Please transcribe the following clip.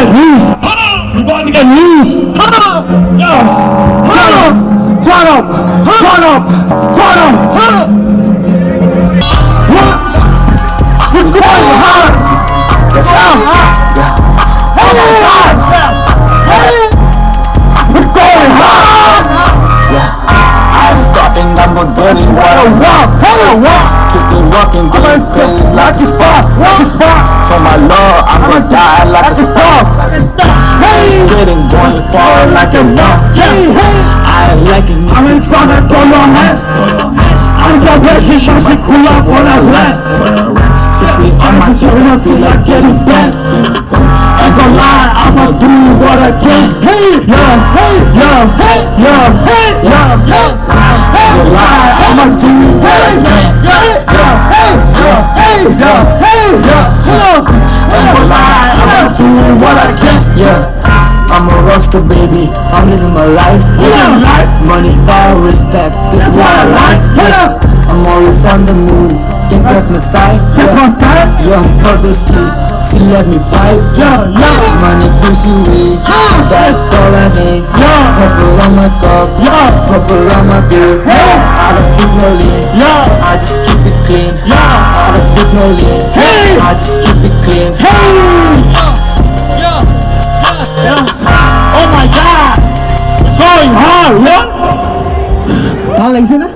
get loose. You about to get loose. Yo. Turn up. What? We're going hard. Let's go. Oh my God. We're going hard. I'm stopping, I'm not getting what I want. Keep it walking, getting paid like a star. For my love, I'm gonna die like a star. Getting going far like a rock. I ain't liking it. I'm in front of your hands. I'm so patient, so she cool up when I land. Sipping on my chest, I feel like getting bent. Ain't gonna lie, I'ma do what I can. I'ma do what I can. I'ma do what I can. I'm a rockstar, baby. I'm living my life. Money, power, respect. This is what I like. I'm always on the move. Think that's my side. Young purposely, she let me pipe. Money, pussy, weed. That's all I need. Purple on my cup. Purple on my beer. I don't sleep no lean. I just keep it clean. I don't sleep no lean. I just keep it clean. Oh my God! It's going hard, what? Paling sini.